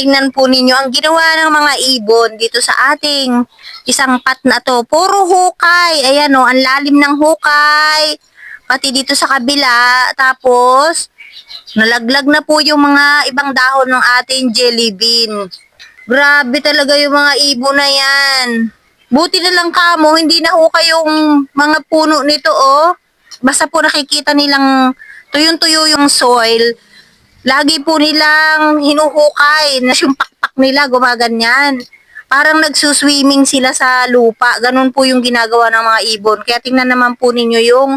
Tingnan po ninyo ang ginawa ng mga ibon dito sa ating isang pat na to. Puro hukay. Ayan o, ang lalim ng hukay. Pati dito sa kabila. Tapos, nalaglag na po yung mga ibang dahon ng ating jelly bean. Grabe talaga yung mga ibon na yan. Buti na lang kamo, hindi na hukay yung mga puno nito oh. Basta po nakikita nilang tuyong-tuyo yung soil. Lagi po nilang hinuhukay na yung pakpak nila gumaganyan. Parang nagsuswimming sila sa lupa. Ganun po yung ginagawa ng mga ibon. Kaya tingnan naman po ninyo yung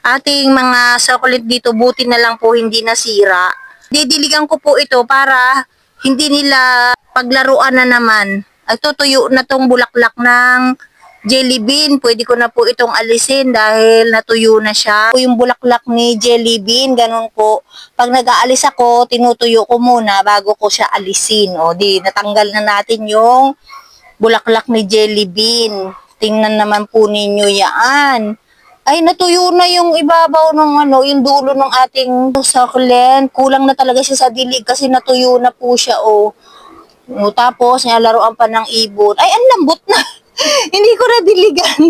ating mga succulent dito. Buti na lang po hindi nasira. Didiligan ko po ito para hindi nila paglaruan na naman. Ay tutuyo na tong bulaklak ng jelly bean, pwede ko na po itong alisin dahil natuyo na siya. Yung bulaklak ni jelly bean, ganun po. Pag nag-aalis ako, tinutuyo ko muna bago ko siya alisin. O di, natanggal na natin yung bulaklak ni jelly bean. Tingnan naman po ninyo yan. Ay, natuyo na yung ibabaw ng yung dulo ng ating succulent. Kulang na talaga siya sa dilig kasi natuyo na po siya, o. Tapos, nalaruan pa ng ibon. Ay, ang lambot na. Hindi ko na diligan.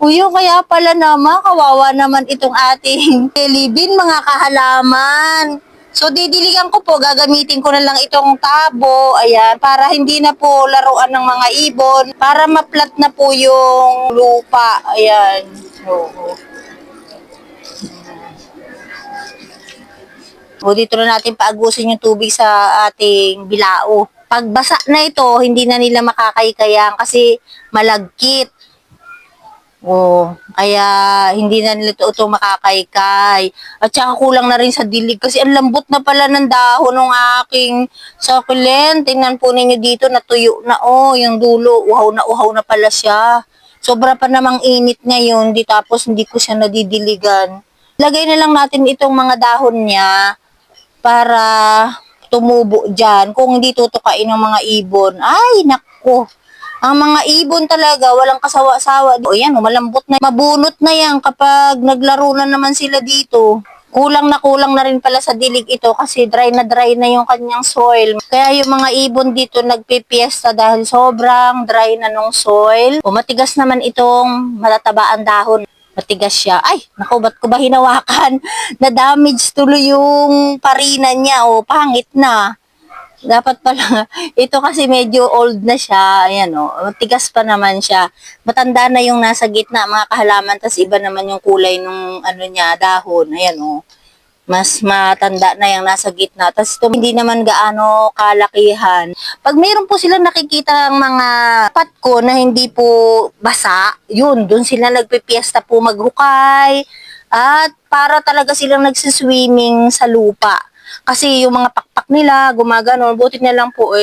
Uyo, kaya pala naman, kawawa naman itong ating jelly bean, mga kahalaman. So, didiligan ko po, gagamitin ko na lang itong tabo, ayan, para hindi na po laruan ng mga ibon, para maplat na po yung lupa, ayan. O, dito na natin paagusin yung tubig sa ating bilao. Pag basa na ito, hindi na nila makakaykayang kasi malagkit. O, kaya hindi na nila ito makakaykay. At saka kulang na rin sa dilig kasi ang lambot na pala ng dahon ng aking succulent. Tingnan po ninyo dito, natuyo na yung dulo. Uhaw na pala siya. Sobra pa namang init ngayon, tapos hindi ko siya nadidiligan. Lagay na lang natin itong mga dahon niya para tumubo dyan. Kung hindi tutukain ng mga ibon, ay nako, ang mga ibon talaga walang kasawa-sawa. O yan, malambot na, mabunot na yan kapag naglaro na naman sila dito. Kulang na rin pala sa dilig ito kasi dry na yung kanyang soil. Kaya yung mga ibon dito nagpipiesta dahil sobrang dry na nung soil. O matigas naman itong matatabaan dahon. Matigas siya. Ay, naku, ba't ko ba hinawakan? Na-damage tuloy yung parina niya. O, pangit na. Dapat pala, ito kasi medyo old na siya. Ayan o, matigas pa naman siya. Matanda na yung nasa gitna, mga kahalaman. Tas iba naman yung kulay nung niya, dahon. Ayan o. Mas matanda na yung nasa gitna. Tapos ito hindi naman gaano kalakihan. Pag mayroon po silang nakikita ang mga patko na hindi po basa, yun, dun sila nagpipiesta po maghukay. At para talaga silang nagsiswimming sa lupa. Kasi yung mga pakpak nila, gumaganon, buti na lang po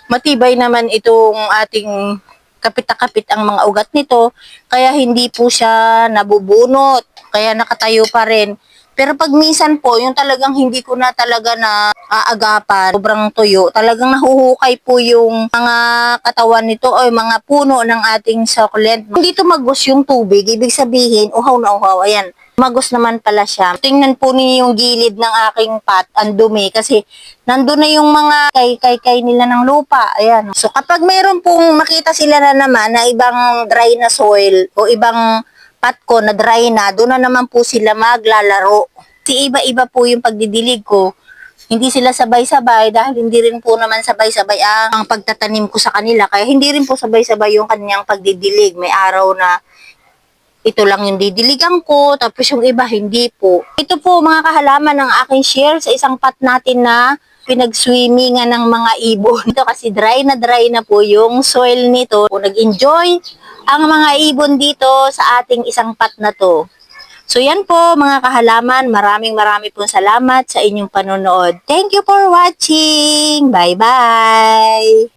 matibay naman itong ating kapit-kapit ang mga ugat nito. Kaya hindi po siya nabubunot. Kaya nakatayo pa rin. Pero pag minsan po, yung talagang hindi ko na talaga na aagapan, sobrang tuyo, talagang nahuhukay po yung mga katawan nito o mga puno ng ating succulent. Hindi tumagos yung tubig, ibig sabihin, uhaw na uhaw, ayan. Magos naman pala siya. Tingnan po niyo yung gilid ng aking pot, ang dumi, kasi nandun na yung mga kay nila ng lupa, ayan. So kapag mayroon pong makita sila na naman na ibang dry na soil o ibang pat ko na dry na, doon na naman po sila maglalaro. Kasi iba-iba po yung pagdidilig ko. Hindi sila sabay-sabay dahil hindi rin po naman sabay-sabay ang pagtatanim ko sa kanila. Kaya hindi rin po sabay-sabay yung kanyang pagdidilig. May araw na ito lang yung didiligan ko, tapos yung iba hindi po. Ito po mga kahalaman ng aking share sa isang pot natin na pinag-swimmingan ng mga ibon. Ito kasi dry na po yung soil nito. Kung nag-enjoy ang mga ibon dito sa ating isang pot na to. So yan po mga kahalaman, maraming pong salamat sa inyong panonood. Thank you for watching. Bye-bye!